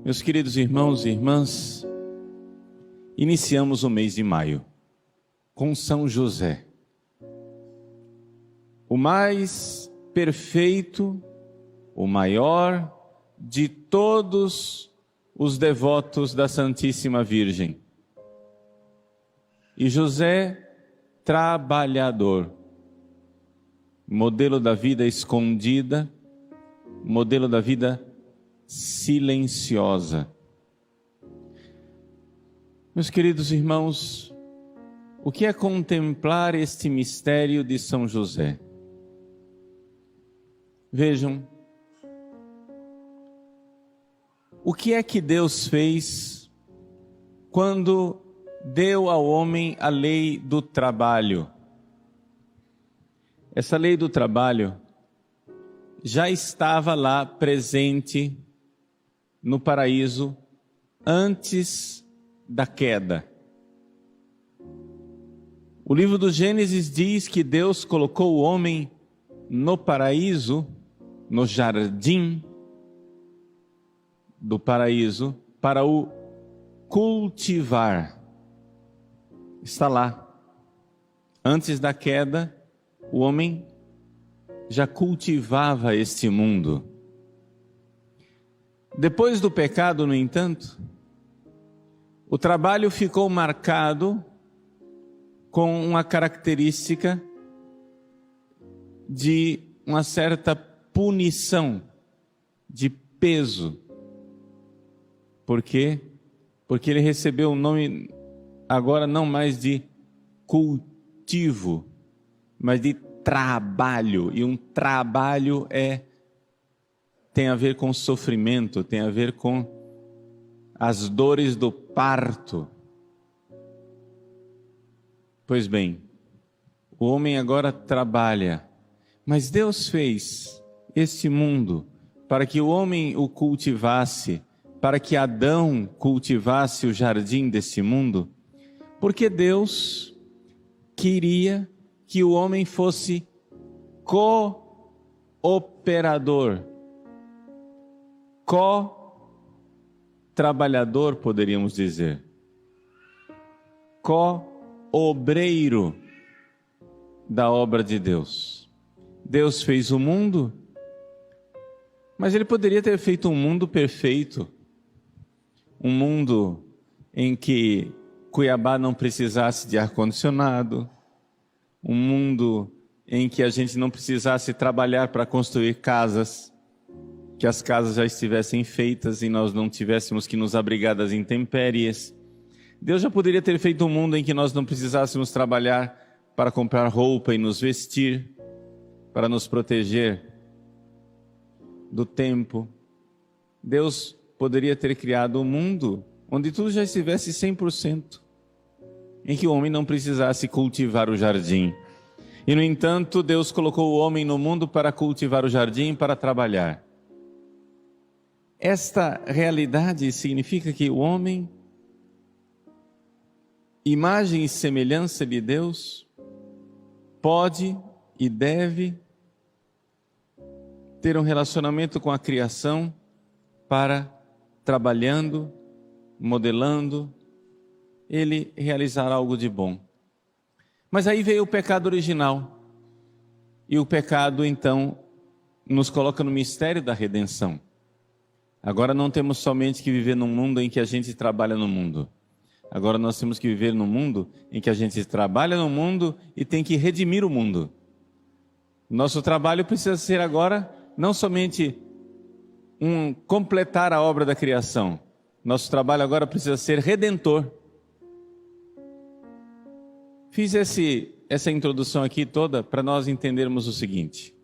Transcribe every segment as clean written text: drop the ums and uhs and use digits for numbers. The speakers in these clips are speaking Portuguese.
Meus queridos irmãos e irmãs, iniciamos o mês de maio com São José, o mais perfeito, o maior de todos os devotos da Santíssima Virgem. E José, trabalhador, modelo da vida escondida, modelo da vida silenciosa. Meus queridos irmãos, o que é contemplar este mistério de São José? Vejam, o que é que Deus fez quando deu ao homem a lei do trabalho? Essa lei do trabalho já estava lá presente no paraíso antes da queda. O livro do Gênesis diz que Deus colocou o homem no paraíso, no jardim do paraíso, para o cultivar. Está lá. Antes da queda, o homem já cultivava este mundo. Depois do pecado, no entanto, o trabalho ficou marcado com uma característica de uma certa punição, de peso. Por quê? Porque ele recebeu o nome agora não mais de cultivo, mas de trabalho. E um trabalho tem a ver com sofrimento, tem a ver com as dores do parto. Pois bem, o homem agora trabalha, mas Deus fez este mundo para que o homem o cultivasse, para que Adão cultivasse o jardim desse mundo, porque Deus queria que o homem fosse cooperador, co-trabalhador, poderíamos dizer, co-obreiro da obra de Deus. Deus fez o mundo, mas Ele poderia ter feito um mundo perfeito, um mundo em que Cuiabá não precisasse de ar-condicionado, um mundo em que a gente não precisasse trabalhar para construir casas, que as casas já estivessem feitas e nós não tivéssemos que nos abrigar das intempéries. Deus já poderia ter feito um mundo em que nós não precisássemos trabalhar para comprar roupa e nos vestir, para nos proteger do tempo. Deus poderia ter criado um mundo onde tudo já estivesse 100%, em que o homem não precisasse cultivar o jardim. E, no entanto, Deus colocou o homem no mundo para cultivar o jardim, para trabalhar. Esta realidade significa que o homem, imagem e semelhança de Deus, pode e deve ter um relacionamento com a criação para, trabalhando, modelando, ele realizar algo de bom. Mas aí veio o pecado original. E o pecado, então, nos coloca no mistério da redenção. Agora não temos somente que viver num mundo em que a gente trabalha no mundo. Agora nós temos que viver num mundo em que a gente trabalha no mundo e tem que redimir o mundo. Nosso trabalho precisa ser agora não somente completar a obra da criação. Nosso trabalho agora precisa ser redentor. Fiz essa introdução aqui toda para nós entendermos o seguinte.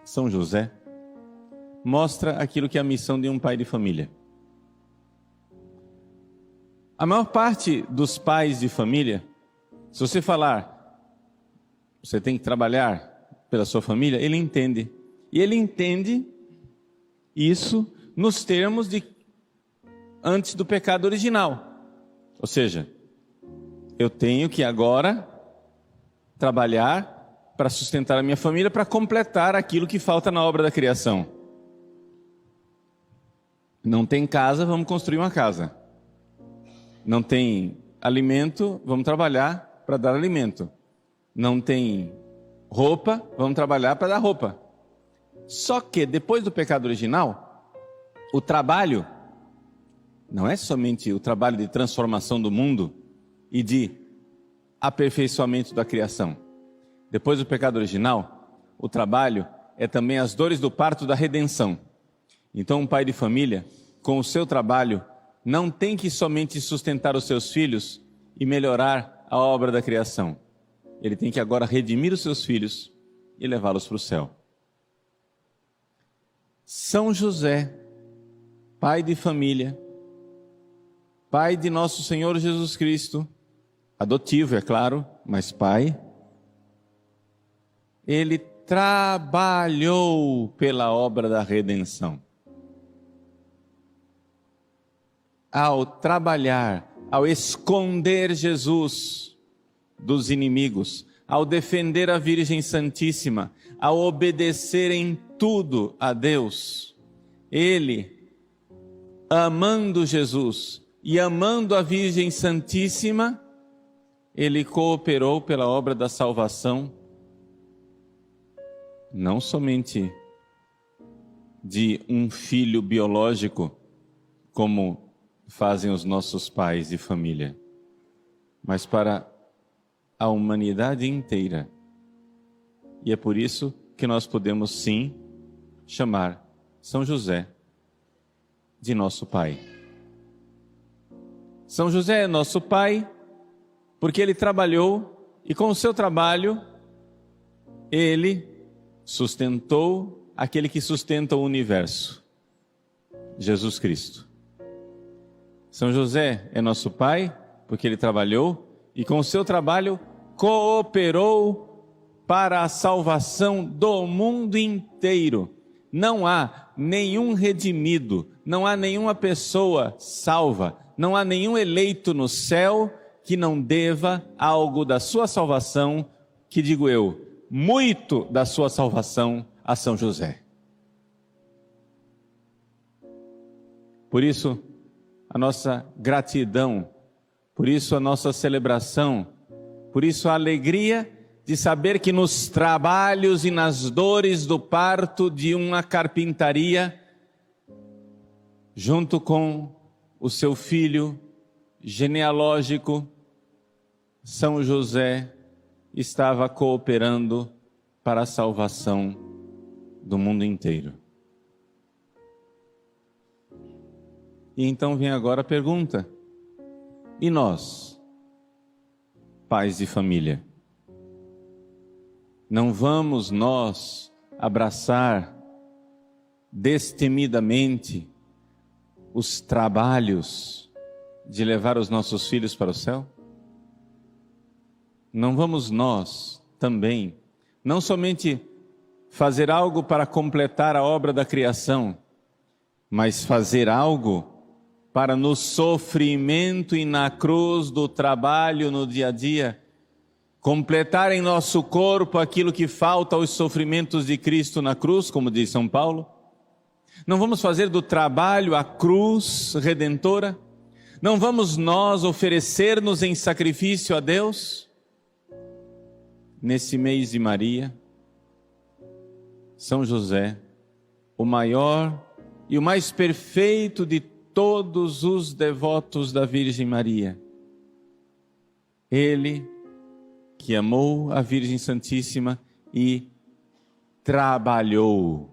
São José mostra aquilo que é a missão de um pai de família. A maior parte dos pais de família, se você falar, você tem que trabalhar pela sua família, ele entende. E ele entende isso nos termos de antes do pecado original. Ou seja, eu tenho que agora trabalhar para sustentar a minha família, para completar aquilo que falta na obra da criação. Não tem casa, vamos construir uma casa. Não tem alimento, vamos trabalhar para dar alimento. Não tem roupa, vamos trabalhar para dar roupa. Só que depois do pecado original, o trabalho não é somente o trabalho de transformação do mundo e de aperfeiçoamento da criação. Depois do pecado original, o trabalho é também as dores do parto da redenção. Então, um pai de família, com o seu trabalho, não tem que somente sustentar os seus filhos e melhorar a obra da criação. Ele tem que agora redimir os seus filhos e levá-los para o céu. São José, pai de família, pai de nosso Senhor Jesus Cristo, adotivo, é claro, mas pai, ele trabalhou pela obra da redenção. Ao trabalhar, ao esconder Jesus dos inimigos, ao defender a Virgem Santíssima, ao obedecer em tudo a Deus, ele, amando Jesus e amando a Virgem Santíssima, ele cooperou pela obra da salvação, não somente de um filho biológico, como fazem os nossos pais de família, mas para a humanidade inteira. E é por isso que nós podemos sim chamar São José de nosso pai. São José é nosso pai porque ele trabalhou e com o seu trabalho ele sustentou aquele que sustenta o universo, Jesus Cristo. São José é nosso pai porque ele trabalhou e com o seu trabalho cooperou para a salvação do mundo inteiro. Não há nenhum redimido, não há nenhuma pessoa salva, não há nenhum eleito no céu que não deva algo da sua salvação, que digo eu, muito da sua salvação a São José. Por isso, a nossa gratidão, por isso a nossa celebração, por isso a alegria de saber que nos trabalhos e nas dores do parto de uma carpintaria, junto com o seu filho genealógico, São José estava cooperando para a salvação do mundo inteiro. E então vem agora a pergunta: e nós, pais de família? Não vamos nós abraçar destemidamente os trabalhos de levar os nossos filhos para o céu? Não vamos nós também, não somente fazer algo para completar a obra da criação, mas fazer algo para no sofrimento e na cruz do trabalho no dia a dia, completar em nosso corpo aquilo que falta aos sofrimentos de Cristo na cruz, como diz São Paulo? Não vamos fazer do trabalho a cruz redentora? Não vamos nós oferecer-nos em sacrifício a Deus? Nesse mês de Maria, São José, o maior e o mais perfeito de todos os devotos da Virgem Maria, ele que amou a Virgem Santíssima e trabalhou,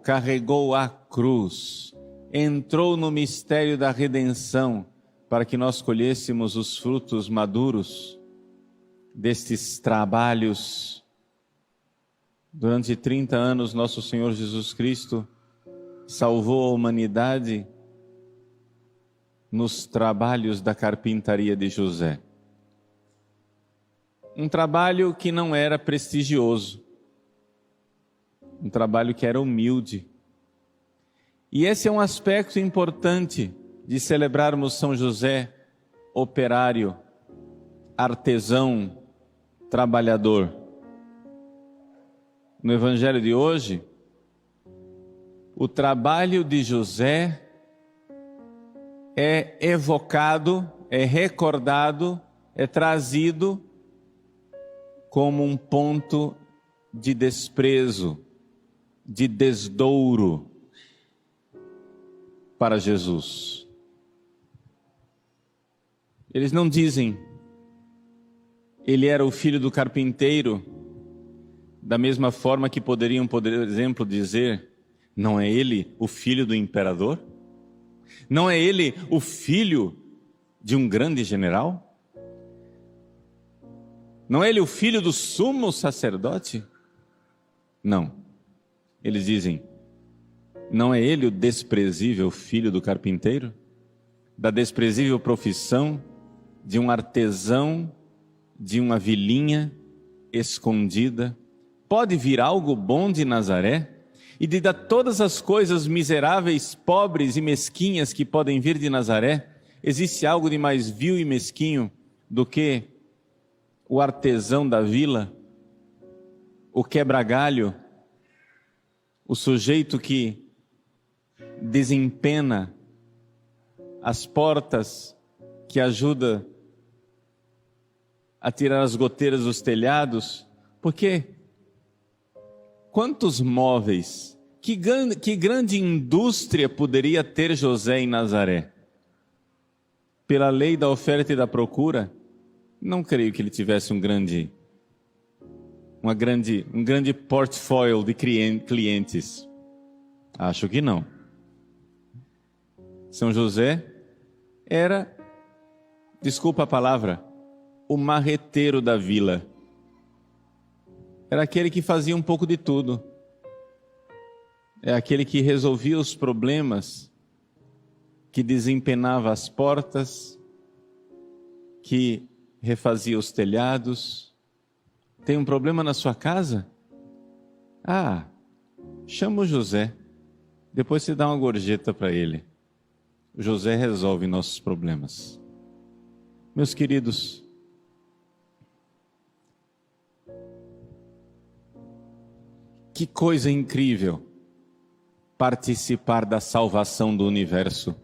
carregou a cruz, entrou no mistério da redenção para que nós colhêssemos os frutos maduros destes trabalhos. Durante 30 anos, nosso Senhor Jesus Cristo salvou a humanidade nos trabalhos da carpintaria de José. Um trabalho que não era prestigioso, um trabalho que era humilde. E esse é um aspecto importante de celebrarmos São José, operário, artesão, trabalhador. No Evangelho de hoje, o trabalho de José é evocado, é recordado, é trazido como um ponto de desprezo, de desdouro para Jesus. Eles não dizem, ele era o filho do carpinteiro, da mesma forma que poderiam, por exemplo, dizer, não é ele o filho do imperador? Não é ele o filho de um grande general? Não é ele o filho do sumo sacerdote? Não. Eles dizem, não é ele o desprezível filho do carpinteiro? Da desprezível profissão de um artesão, de uma vilinha escondida? Pode vir algo bom de Nazaré? E de todas as coisas miseráveis, pobres e mesquinhas que podem vir de Nazaré, existe algo de mais vil e mesquinho do que o artesão da vila, o quebra-galho, o sujeito que desempena as portas, que ajuda a tirar as goteiras dos telhados? Porque quantos móveis, que grande indústria poderia ter José em Nazaré? Pela lei da oferta e da procura, não creio que ele tivesse um grande portfólio de clientes. Acho que não. São José era, desculpa a palavra, o marreteiro da vila. Era aquele que fazia um pouco de tudo. É aquele que resolvia os problemas, que desempenava as portas, que refazia os telhados. Tem um problema na sua casa? Ah, chama o José. Depois você dá uma gorjeta para ele. O José resolve nossos problemas. Meus queridos, que coisa incrível participar da salvação do universo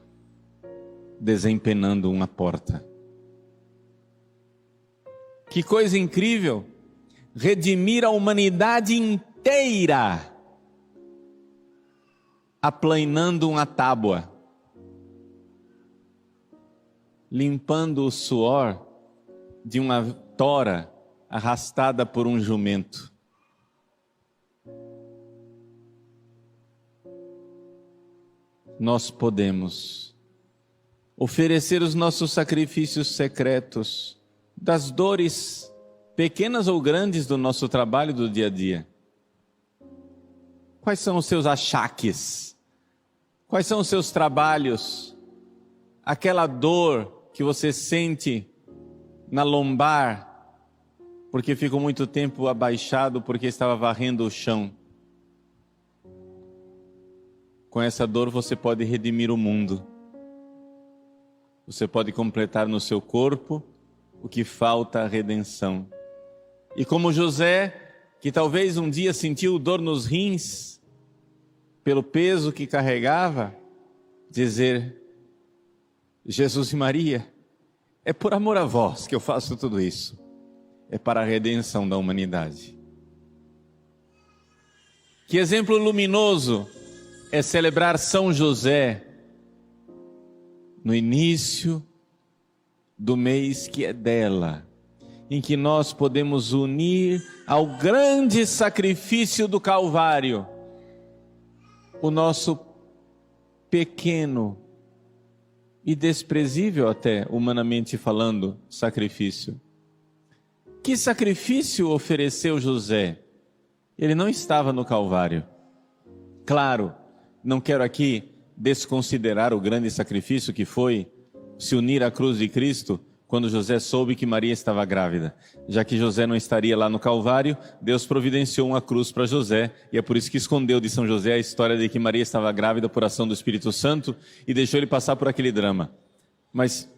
desempenando uma porta. Que coisa incrível redimir a humanidade inteira aplanando uma tábua, limpando o suor de uma tora arrastada por um jumento. Nós podemos oferecer os nossos sacrifícios secretos, das dores pequenas ou grandes do nosso trabalho do dia a dia. Quais são os seus achaques? Quais são os seus trabalhos? Aquela dor que você sente na lombar, porque ficou muito tempo abaixado, porque estava varrendo o chão. Com essa dor você pode redimir o mundo. Você pode completar no seu corpo o que falta à redenção. E como José, que talvez um dia sentiu dor nos rins, pelo peso que carregava, dizer, Jesus e Maria, é por amor a vós que eu faço tudo isso. É para a redenção da humanidade. Que exemplo luminoso é celebrar São José no início do mês que é dela, em que nós podemos unir ao grande sacrifício do Calvário o nosso pequeno e desprezível, até humanamente falando, sacrifício. Que sacrifício ofereceu José? Ele não estava no Calvário. Claro, não quero aqui desconsiderar o grande sacrifício que foi se unir à cruz de Cristo quando José soube que Maria estava grávida. Já que José não estaria lá no Calvário, Deus providenciou uma cruz para José, e é por isso que escondeu de São José a história de que Maria estava grávida por ação do Espírito Santo e deixou ele passar por aquele drama. Mas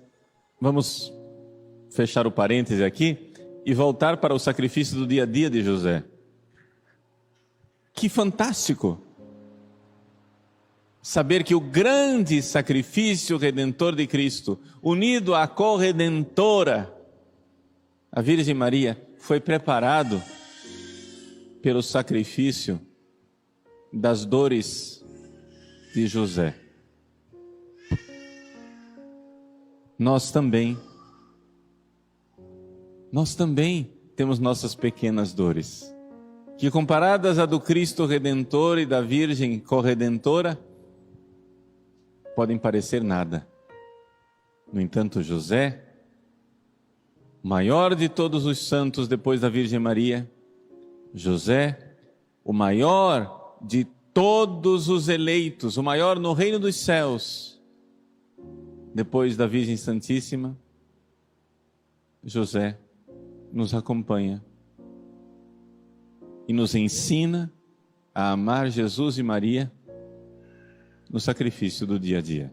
vamos fechar o parêntese aqui e voltar para o sacrifício do dia a dia de José. Que fantástico! saber que o grande sacrifício redentor de Cristo, unido à corredentora, a Virgem Maria, foi preparado pelo sacrifício das dores de José. Nós também temos nossas pequenas dores, que comparadas à do Cristo Redentor e da Virgem Corredentora, podem parecer nada. No entanto, José, maior de todos os santos depois da Virgem Maria, José, o maior de todos os eleitos, o maior no reino dos céus, depois da Virgem Santíssima, José nos acompanha e nos ensina a amar Jesus e Maria no sacrifício do dia a dia.